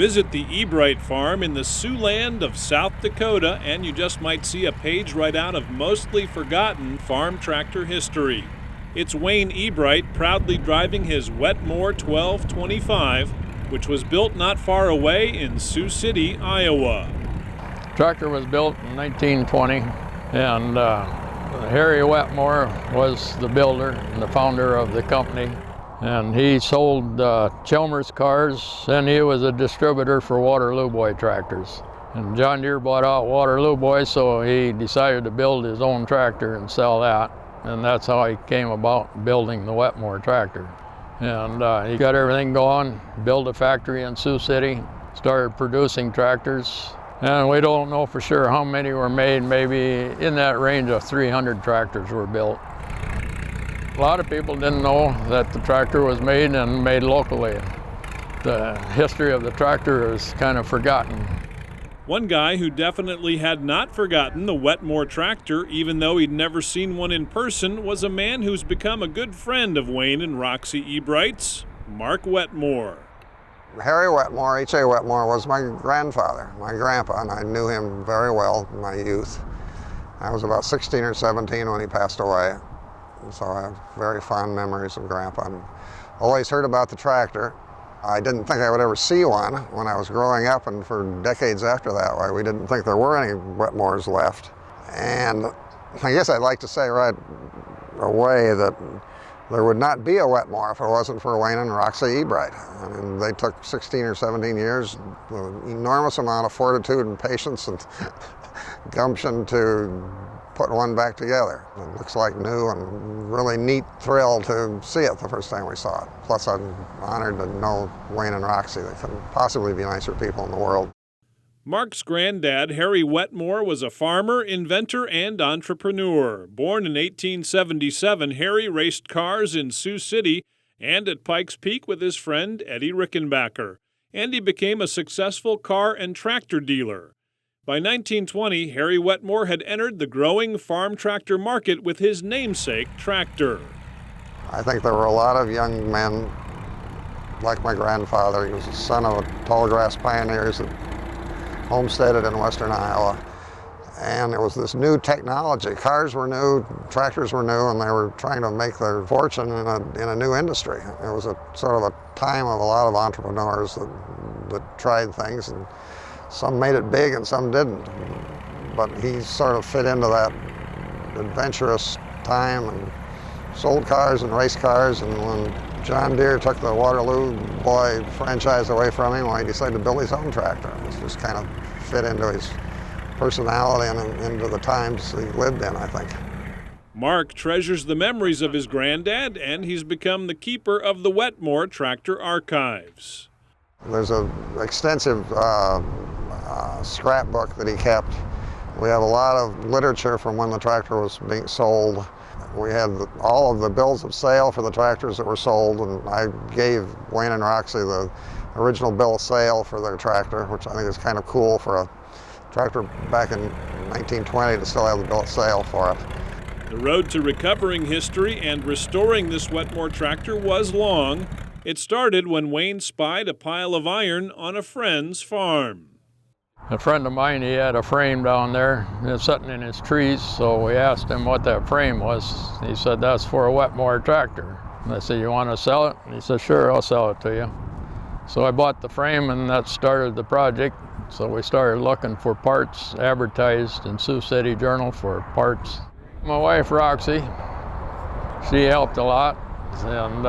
Visit the Ebright farm in the Siouxland of South Dakota, and you just might see a page right out of mostly forgotten farm tractor history. It's Wayne Ebright proudly driving his Wetmore 1225, which was built not far away in Sioux City, Iowa. The tractor was built in 1920, and Harry Wetmore was the builder and the founder of the company. And he sold Chalmers cars, and he was a distributor for Waterloo Boy tractors. And John Deere bought out Waterloo Boy, so he decided to build his own tractor and sell that. And that's how he came about building the Wetmore tractor. And he got everything going, built a factory in Sioux City, started producing tractors. And we don't know for sure how many were made. Maybe in that range of 300 tractors were built. A lot of people didn't know that the tractor was made and made locally. The history of the tractor is kind of forgotten. One guy who definitely had not forgotten the Wetmore tractor, even though he'd never seen one in person, was a man who's become a good friend of Wayne and Roxy Ebright's, Mark Wetmore. Harry Wetmore, H.A. Wetmore, was my grandfather, my grandpa, and I knew him very well in my youth. I was about 16 or 17 when he passed away. So I have very fond memories of Grandpa. And always heard about the tractor. I didn't think I would ever see one when I was growing up, and for decades after that, we didn't think there were any Wetmores left. And I guess I'd like to say right away that there would not be a Wetmore if it wasn't for Wayne and Roxy Ebright. I mean, they took 16 or 17 years, with an enormous amount of fortitude and patience and gumption to put one back together. It looks like new, and really neat thrill to see it the first time we saw it. Plus, I'm honored to know Wayne and Roxy. They couldn't possibly be nicer people in the world. Mark's granddad, Harry Wetmore, was a farmer, inventor, and entrepreneur. Born in 1877, Harry raced cars in Sioux City and at Pikes Peak with his friend Eddie Rickenbacker, and he became a successful car and tractor dealer. By 1920, Harry Wetmore had entered the growing farm tractor market with his namesake tractor. I think there were a lot of young men like my grandfather. He was the son of tall grass pioneers that homesteaded in western Iowa. And it was this new technology. Cars were new, tractors were new, and they were trying to make their fortune in a new industry. It was a sort of a time of a lot of entrepreneurs that tried things, and some made it big and some didn't, but he sort of fit into that adventurous time and sold cars and raced cars. And when John Deere took the Waterloo Boy franchise away from him, he decided to build his own tractor. It just kind of fit into his personality and into the times he lived in, I think. Mark treasures the memories of his granddad, and he's become the keeper of the Wetmore tractor archives. There's an extensive scrapbook that he kept. We have a lot of literature from when the tractor was being sold. We had all of the bills of sale for the tractors that were sold, and I gave Wayne and Roxy the original bill of sale for their tractor, which I think is kind of cool for a tractor back in 1920 to still have the bill of sale for it. The road to recovering history and restoring this Wetmore tractor was long. It started when Wayne spied a pile of iron on a friend's farm. A friend of mine, he had a frame down there sitting in his trees, so we asked him what that frame was. He said, "That's for a Wetmore tractor." And I said, "You want to sell it?" And he said, "Sure, I'll sell it to you." So I bought the frame, and that started the project. So we started looking for parts, advertised in Sioux City Journal for parts. My wife, Roxy, she helped a lot. And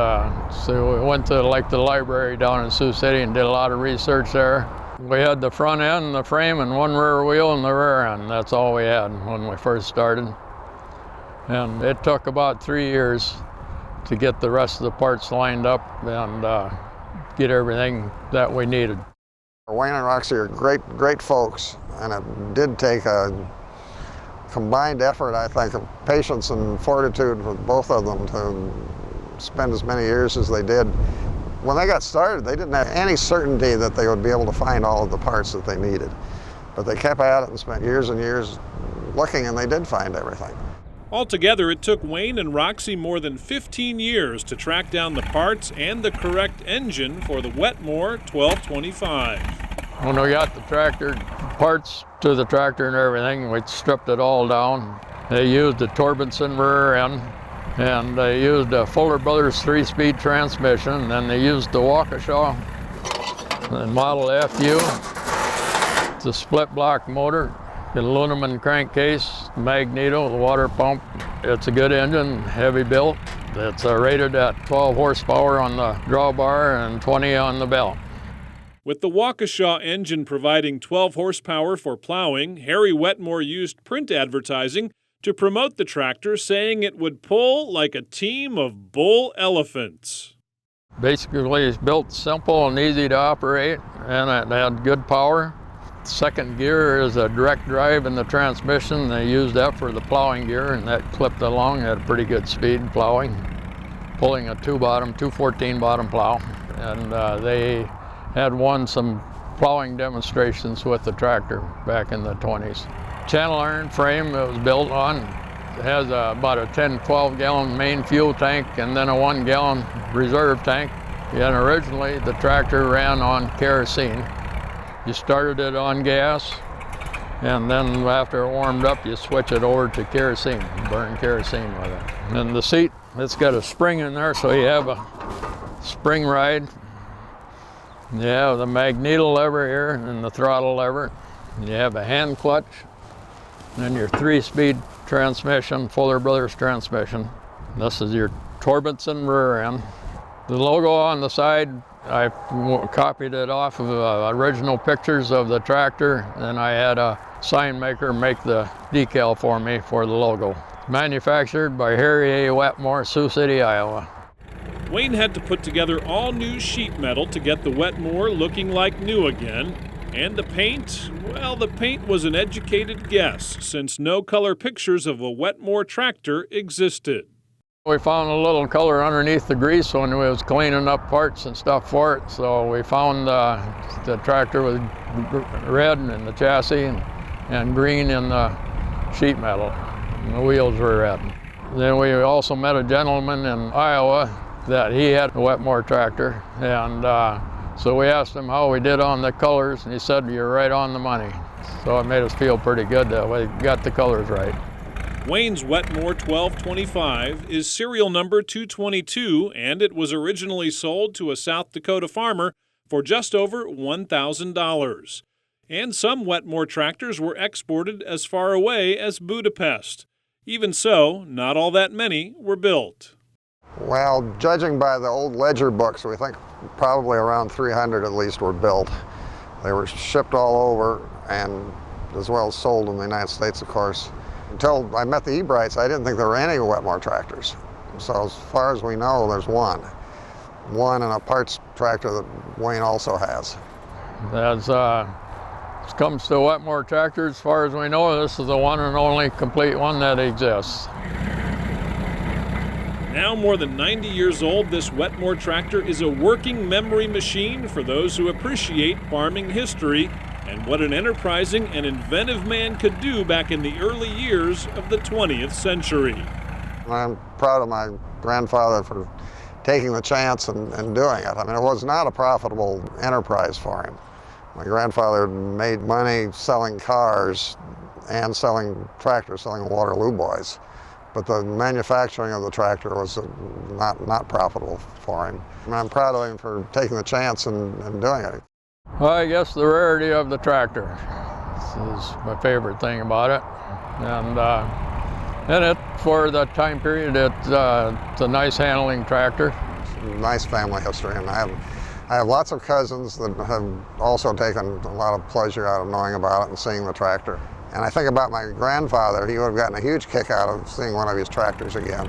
so we went to the library down in Sioux City and did a lot of research there. We had the front end, the frame, and one rear wheel and the rear end. That's all we had when we first started. And it took about 3 years to get the rest of the parts lined up and get everything that we needed. Wayne and Roxy are great folks, and it did take a combined effort, I think, of patience and fortitude with both of them to spend as many years as they did. When they got started, they didn't have any certainty that they would be able to find all of the parts that they needed. But they kept at it and spent years and years looking, and they did find everything. Altogether, it took Wayne and Roxy more than 15 years to track down the parts and the correct engine for the Wetmore 1225. When we got the tractor, parts to the tractor and everything, we stripped it all down. They used a Torbenson rear end, and they used a Fuller Brothers 3-speed transmission, and then they used the Waukesha and Model FU. It's a split block motor, an aluminum crankcase, magneto, the water pump. It's a good engine, heavy built. It's rated at 12 horsepower on the drawbar and 20 on the belt. With the Waukesha engine providing 12 horsepower for plowing, Harry Wetmore used print advertising to promote the tractor, saying it would pull like a team of bull elephants. Basically, it's built simple and easy to operate, and it had good power. Second gear is a direct drive in the transmission. They used that for the plowing gear, and that clipped along at a pretty good speed plowing, pulling a 214 bottom plow. And they had won some plowing demonstrations with the tractor back in the 20s. Channel iron frame it was built on. It has about a 10-12 gallon main fuel tank and then a 1 gallon reserve tank. And originally the tractor ran on kerosene. You started it on gas, and then after it warmed up you switch it over to kerosene, burn kerosene with it. And the seat, it's got a spring in there, so you have a spring ride. You have the magneto lever here and the throttle lever. You have a hand clutch, and then your 3-speed transmission, Fuller Brothers transmission. This is your Torbenson rear end. The logo on the side, I copied it off of original pictures of the tractor, and I had a sign maker make the decal for me for the logo. Manufactured by Harry A. Wetmore, Sioux City, Iowa. Wayne had to put together all new sheet metal to get the Wetmore looking like new again. And the paint? Well, the paint was an educated guess, since no color pictures of a Wetmore tractor existed. We found a little color underneath the grease when we was cleaning up parts and stuff for it, so we found the tractor was red in the chassis and green in the sheet metal. And the wheels were red. Then we also met a gentleman in Iowa that he had a Wetmore tractor, and so we asked him how we did on the colors, and he said, "You're right on the money." So it made us feel pretty good that we got the colors right. Wayne's Wetmore 1225 is serial number 222, and it was originally sold to a South Dakota farmer for just over $1,000. And some Wetmore tractors were exported as far away as Budapest. Even so, not all that many were built. Well, judging by the old ledger books, we think probably around 300 at least were built. They were shipped all over and as well as sold in the United States, of course. Until I met the Ebrights, I didn't think there were any Wetmore tractors. So as far as we know, there's one. One and a parts tractor that Wayne also has. As it comes to Wetmore tractors, as far as we know, this is the one and only complete one that exists. Now more than 90 years old, this Wetmore tractor is a working memory machine for those who appreciate farming history and what an enterprising and inventive man could do back in the early years of the 20th century. I'm proud of my grandfather for taking the chance and doing it. I mean, it was not a profitable enterprise for him. My grandfather made money selling cars and selling tractors, selling Waterloo boys. But the manufacturing of the tractor was not profitable for him. And I'm proud of him for taking the chance and doing it. Well, I guess the rarity of the tractor is my favorite thing about it. And it, for the time period, it's a nice handling tractor. Nice family history, and I have lots of cousins that have also taken a lot of pleasure out of knowing about it and seeing the tractor. And I think about my grandfather, he would have gotten a huge kick out of seeing one of his tractors again.